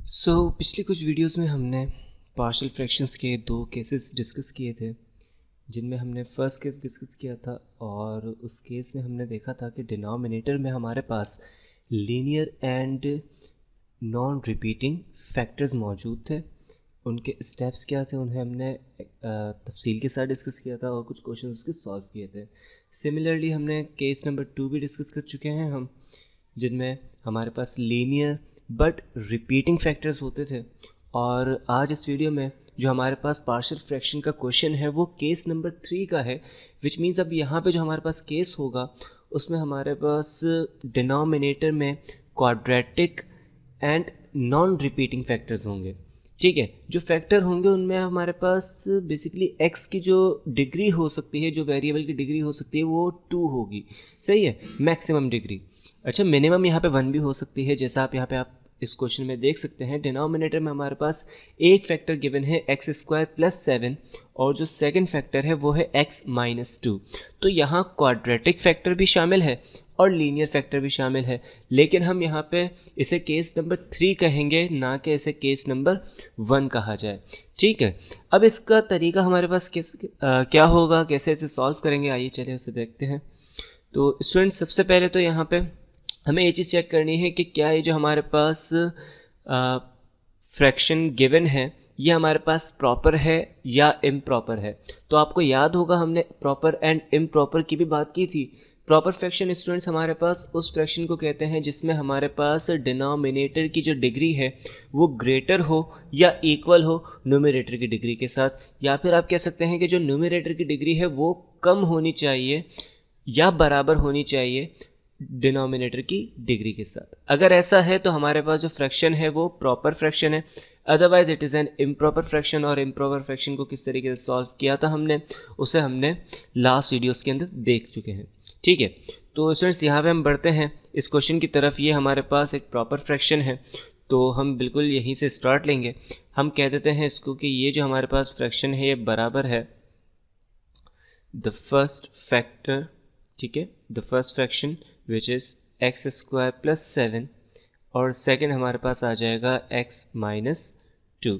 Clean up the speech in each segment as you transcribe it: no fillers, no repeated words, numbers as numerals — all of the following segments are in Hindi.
पिछली कुछ वीडियोस में हमने पार्शियल फ्रैक्शंस के दो केसेस डिस्कस किए थे, जिनमें हमने फर्स्ट केस डिस्कस किया था और उस केस में हमने देखा था कि डिनोमिनेटर में हमारे पास linear and non repeating factors मौजूद थे। उनके स्टेप्स क्या थे उन्हें हमने तफसील के साथ डिस्कस किया था और कुछ क्वेश्चन उसके सॉल्व किए थे। सिमिलरली हमने केस नंबर 2 भी डिस्कस कर चुके हैं हम, जिनमें हमारे पास लीनियर बट रिपीटिंग फैक्टर्स होते थे। और आज इस वीडियो में जो हमारे पास पार्शियल फ्रैक्शन का क्वेश्चन है वो केस नंबर 3 का है, विच मीन्स अब यहाँ पे जो हमारे पास केस होगा उसमें हमारे पास डिनोमिनेटर में quadratic and non repeating factors होंगे। ठीक है, जो फैक्टर होंगे उनमें हमारे पास बेसिकली x की जो डिग्री हो सकती है, जो वेरिएबल की डिग्री हो सकती है वो 2 होगी। सही है, मैक्सिमम डिग्री। अच्छा, मिनिमम यहाँ पे 1 भी हो सकती है, जैसा आप यहाँ पे आप इस क्वेश्चन में देख सकते हैं। डिनोमिनेटर में हमारे पास एक फैक्टर गिवन है x² + 7 और जो सेकंड फैक्टर है वो है x - 2। तो यहाँ क्वाड्रेटिक फैक्टर भी शामिल है और लीनियर फैक्टर भी शामिल है, लेकिन हम यहाँ पे इसे केस नंबर 3 कहेंगे, ना कि इसे केस नंबर 1 कहा जाए। ठीक है, अब इसका तरीका हमारे पास क्या होगा, कैसे इसे सॉल्व करेंगे, आइए चलिए उसे देखते हैं। तो स्टूडेंट्स, सबसे पहले तो यहाँ पे हमें ये चीज़ चेक करनी है कि क्या ये जो हमारे पास फ्रैक्शन गिवन है ये हमारे पास प्रॉपर है या इम्प्रॉपर है। तो आपको याद होगा हमने प्रॉपर एंड इम्प्रॉपर की भी बात की थी। प्रॉपर फ्रैक्शन स्टूडेंट्स हमारे पास उस फ्रैक्शन को कहते हैं जिसमें हमारे पास डिनोमिनेटर की जो डिग्री है वो ग्रेटर हो या इक्वल हो न्यूमरेटर की डिग्री के साथ, या फिर आप कह सकते हैं कि जो न्यूमरेटर की डिग्री है वो कम होनी चाहिए या बराबर होनी चाहिए डिनोमिनेटर की डिग्री के साथ। अगर ऐसा है तो हमारे पास जो फ्रैक्शन है वो प्रॉपर फ्रैक्शन है, otherwise it is an improper fraction. और इम्प्रॉपर फ्रैक्शन को किस तरीके से सॉल्व किया था हमने, उसे हमने लास्ट वीडियोस के अंदर देख चुके हैं। ठीक है, तो स्टूडेंट्स यहाँ पे हम बढ़ते हैं इस क्वेश्चन की तरफ। ये हमारे पास एक प्रॉपर फ्रैक्शन है, तो हम बिल्कुल यहीं से स्टार्ट लेंगे। हम कह देते हैं इसको कि ये जो हमारे पास फ्रैक्शन है ये बराबर है द फर्स्ट फैक्टर, ठीक है, the first fraction which is x² + 7 और सेकंड हमारे पास आ जाएगा x - 2।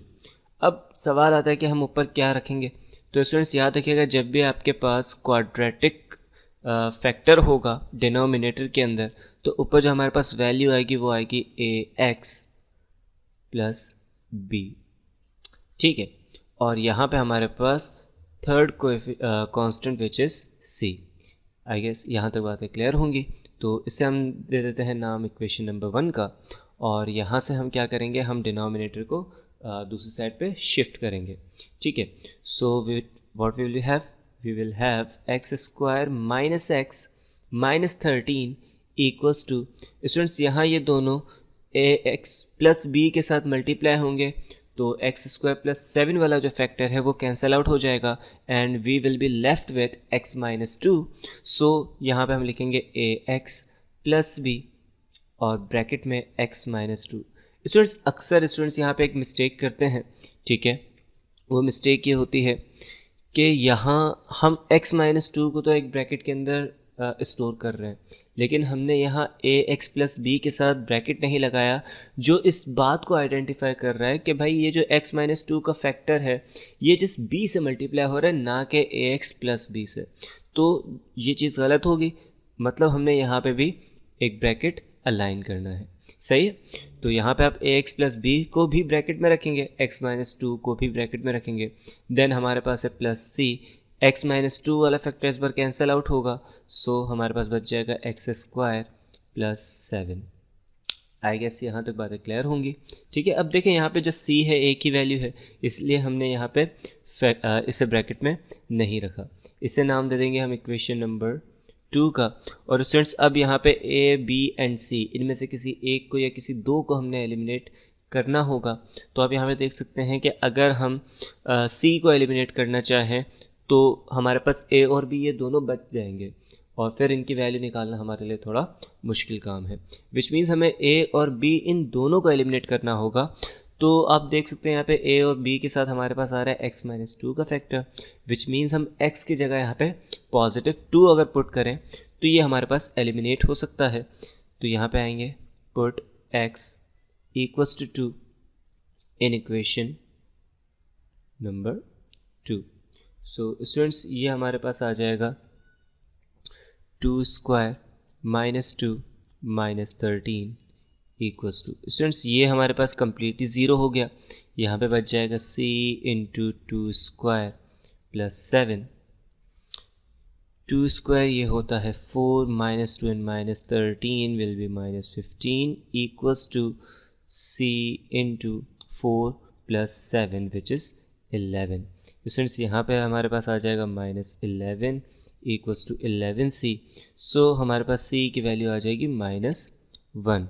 अब सवाल आता है कि हम ऊपर क्या रखेंगे। तो स्टूडेंट्स याद रखिएगा, जब भी आपके पास क्वाड्रेटिक फैक्टर होगा डिनोमिनेटर के अंदर, तो ऊपर जो हमारे पास वैल्यू आएगी वो आएगी ax + b। ठीक है, और यहाँ पे हमारे पास third constant which is c। I guess यहाँ तक बातें क्लियर होंगी। तो इसे हम दे देते हैं नाम इक्वेशन नंबर 1 का, और यहाँ से हम क्या करेंगे, हम डिनोमिनेटर को दूसरी साइड पे शिफ्ट करेंगे। ठीक है, so what we will have, we will have x² - x - 13 equals to, students यहाँ ये दोनों ax + b के साथ मल्टीप्लाई होंगे, तो x² + 7 वाला जो फैक्टर है वो कैंसिल आउट हो जाएगा and we will be left with x - 2। So यहाँ पे हम लिखेंगे ax + b और ब्रैकेट में x - 2। स्टूडेंट्स अक्सर स्टूडेंट्स यहाँ पे एक मिस्टेक करते हैं, ठीक है, वो मिस्टेक ये होती है कि यहाँ हम x - 2 को तो एक ब्रैकेट के अंदर स्टोर कर रहे हैं, लेकिन हमने यहाँ ax + b के साथ ब्रैकेट नहीं लगाया, जो इस बात को आइडेंटिफाई कर रहा है कि भाई ये जो x - 2 का फैक्टर है ये जिस b से मल्टीप्लाई हो रहा है, ना कि ax + b से। तो ये चीज़ गलत होगी, मतलब हमने यहाँ पे भी एक ब्रैकेट अलाइन करना है। सही है, तो यहाँ पे आप ax + b को भी ब्रैकेट में रखेंगे, x - 2 को भी ब्रैकेट में रखेंगे, देन हमारे पास है +c। x - 2 वाला फैक्टर इस बार कैंसिल आउट होगा, सो हमारे पास बच जाएगा x² + 7। आई गेस यहाँ तक बातें क्लियर होंगी। ठीक है, अब देखें यहाँ पे जो c है एक ही वैल्यू है, इसलिए हमने यहाँ पे इसे ब्रैकेट में नहीं रखा। इसे नाम दे देंगे हम इक्वेशन नंबर 2 का। और स्टूडेंट्स अब यहाँ पे a, b एंड c इनमें से किसी एक को या किसी दो को हमने एलिमिनेट करना होगा। तो आप यहाँ पे देख सकते हैं कि अगर हम c को एलिमिनेट करना चाहें तो हमारे पास a और b ये दोनों बच जाएंगे, और फिर इनकी वैल्यू निकालना हमारे लिए थोड़ा मुश्किल काम है, विच मीन्स हमें a और b इन दोनों को एलिमिनेट करना होगा। तो आप देख सकते हैं यहाँ पे a और b के साथ हमारे पास आ रहा है x - 2 का फैक्टर, विच मीन्स हम x की जगह यहाँ पे +2 अगर पुट करें तो ये हमारे पास एलिमिनेट हो सकता है। तो यहाँ पे आएंगे put x = 2 in equation number 2। So students ये हमारे पास आ जाएगा 2 square minus 2 minus 13 equals to, students ये हमारे पास कम्प्लीटली ज़ीरो हो गया। यहाँ पे बच जाएगा c into 2 square plus 7। 2 square ये होता है 4 minus 2 and minus 13 will be minus 15 equals to c into 4 plus 7 which is 11। Students यहाँ पे हमारे पास आ जाएगा माइनस 11 इक्वल्स टू 11c। सो हमारे पास c की वैल्यू आ जाएगी माइनस 1।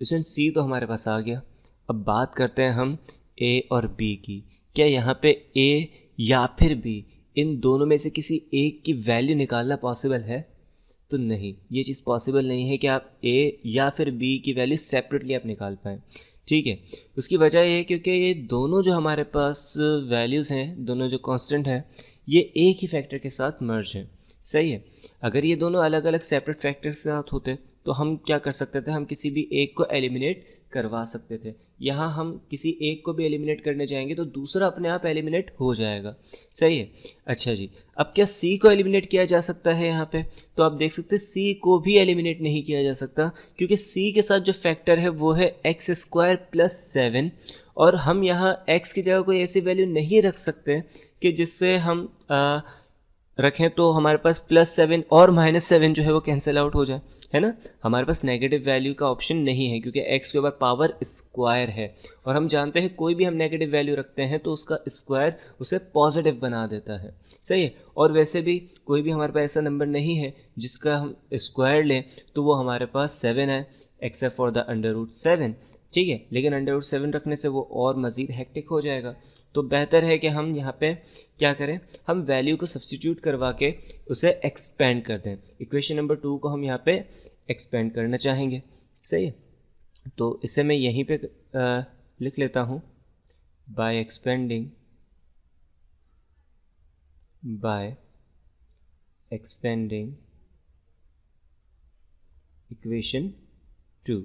स्टूडेंट सी तो हमारे पास आ गया। अब बात करते हैं हम ए और बी की। क्या यहाँ पे ए या फिर बी इन दोनों में से किसी एक की वैल्यू निकालना पॉसिबल है? तो नहीं, ये चीज़ पॉसिबल नहीं है कि आप ए या फिर बी की वैल्यू सेपरेटली आप निकाल पाएँ। ठीक है, उसकी वजह ये है क्योंकि ये दोनों जो हमारे पास वैल्यूज़ हैं, दोनों जो कांस्टेंट हैं, ये एक ही फैक्टर के साथ मर्ज हैं। सही है, अगर ये दोनों अलग अलग सेपरेट फैक्टर के साथ होते तो हम क्या कर सकते थे, हम किसी भी एक को एलिमिनेट करवा सकते थे। यहाँ हम किसी एक को भी एलिमिनेट करने जाएंगे तो दूसरा अपने आप एलिमिनेट हो जाएगा। सही है। अच्छा जी, अब क्या सी को एलिमिनेट किया जा सकता है यहाँ पे? तो आप देख सकते हैं सी को भी एलिमिनेट नहीं किया जा सकता क्योंकि सी के साथ जो फैक्टर है वो है एक्स स्क्वायर प्लस 7 और हम यहाँ एक्स की जगह कोई ऐसी वैल्यू नहीं रख सकते कि जिससे हम रखें तो हमारे पास प्लस 7 और माइनस 7 जो है वो कैंसिल आउट हो जाए, है ना। हमारे पास नेगेटिव वैल्यू का ऑप्शन नहीं है क्योंकि x के ऊपर पावर स्क्वायर है और हम जानते हैं कोई भी हम नेगेटिव वैल्यू रखते हैं तो उसका स्क्वायर उसे पॉजिटिव बना देता है। सही है, और वैसे भी कोई भी हमारे पास ऐसा नंबर नहीं है जिसका हम स्क्वायर लें तो वो हमारे पास 7 है except for the under root 7। ठीक है, लेकिन अंडर रूट 7 रखने से वो और मज़ीद हेक्टिक हो जाएगा। तो बेहतर है कि हम यहाँ पे क्या करें, हम वैल्यू को सब्स्टिट्यूट करवा के उसे एक्सपेंड कर दें। इक्वेशन नंबर 2 को हम यहाँ पे एक्सपेंड करना चाहेंगे। सही है, तो इसे मैं यहीं पे लिख लेता हूँ, by expanding equation 2।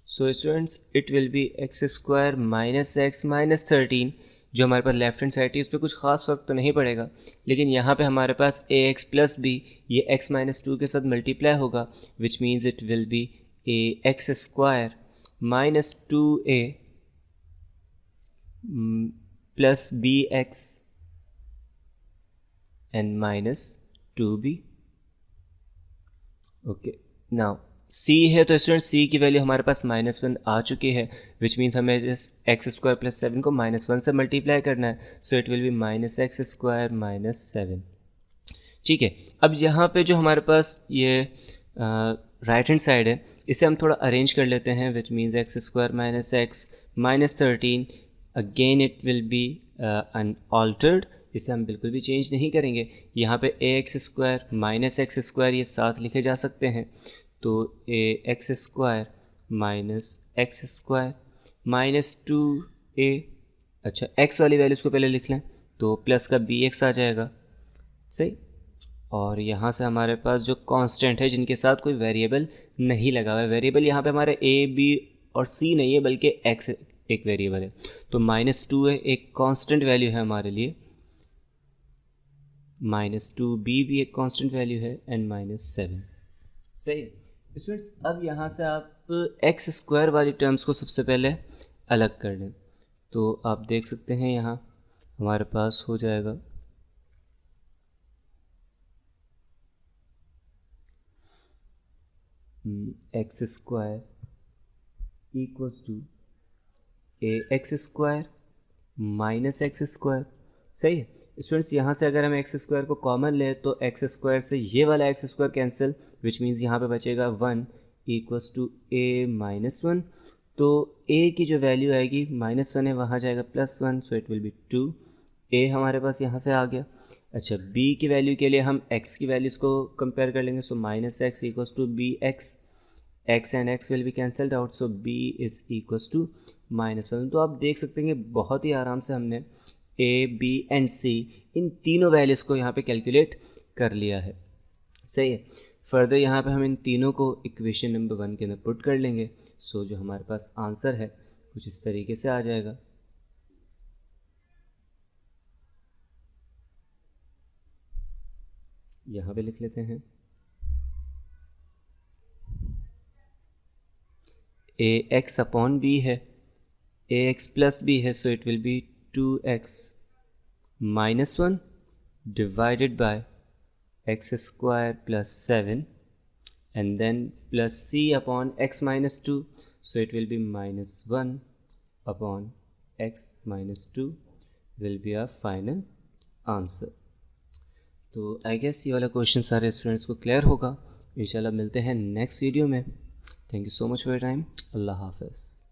So students it will be x square minus x minus 13। जो हमारे पास लेफ्ट हैंड साइड है उस पर कुछ खास फर्क तो नहीं पड़ेगा, लेकिन यहाँ पे हमारे पास ए एक्स प्लस बी ये एक्स माइनस 2 के साथ मल्टीप्लाई होगा which means it will be a x square minus 2a plus b x and minus 2b। Okay, now c है तो स्टूडेंट c की वैल्यू हमारे पास -1 आ चुकी है विच मीन्स हमें इस एक्स स्क्वायर प्लस 7 को -1 से मल्टीप्लाई करना है। So it will be minus x square minus 7। ठीक है, अब यहाँ पे जो हमारे पास ये राइट हैंड साइड है इसे हम थोड़ा अरेंज कर लेते हैं which means x square minus x minus 13 again it will be unaltered. इसे हम बिल्कुल भी चेंज नहीं करेंगे। यहाँ पे a x square minus x square ये साथ लिखे जा सकते हैं तो a x square minus x square minus 2a। अच्छा, एक्स वाली वैल्यूज़ को पहले लिख लें तो प्लस का बी एक्स आ जाएगा। सही, और यहाँ से हमारे पास जो कांस्टेंट है जिनके साथ कोई वेरिएबल नहीं लगा हुआ है, वेरिएबल यहाँ पे हमारे ए बी और सी नहीं है बल्कि एक्स एक वेरिएबल है, तो -2 है एक कांस्टेंट वैल्यू है हमारे लिए, -2b भी एक कांस्टेंट वैल्यू है एंड -7। सही है स्टूडेंट्स, अब यहाँ से आप एक्स स्क्वायर वाली टर्म्स को सबसे पहले अलग कर लें तो आप देख सकते हैं यहाँ हमारे पास हो जाएगा x square equals to a x square minus x square. सही है स्टूडेंट्स, यहाँ से अगर हम एक्स स्क्वायर को कॉमन लें तो एक्स स्क्वायर से ये वाला x square cancel which means यहाँ पे बचेगा 1 इक्वल्स टू ए माइनस 1। तो a की जो वैल्यू आएगी -1 है वहाँ जाएगा +1 so it will B 2। a हमारे पास यहाँ से आ गया। अच्छा, b की वैल्यू के लिए हम x की वैल्यूज़ को कंपेयर कर लेंगे so -x equals to b x, x and x will be cancelled out so b is equals to -1। तो आप देख सकते हैं कि बहुत ही आराम से हमने a b एंड c इन तीनों वैल्यूज़ को यहाँ पे कैलकुलेट कर लिया है। सही है, फर्दर यहाँ पे हम इन तीनों को इक्वेशन नंबर 1 के अंदर पुट कर लेंगे। सो जो हमारे पास आंसर है कुछ इस तरीके से आ जाएगा। यहाँ पे लिख लेते हैं ए एक्स अपॉन बी है, ए एक्स प्लस बी है, so it will B 2x minus 1 divided by x square plus 7 and then plus c upon x minus 2, so it will be minus 1 upon x minus 2 will be our final answer। तो आई गेस ये वाला क्वेश्चन सारे स्टूडेंट्स को क्लियर होगा। इंशाल्लाह मिलते हैं नेक्स्ट वीडियो में। Thank you so much for your time. अल्लाह हाफ़िज़।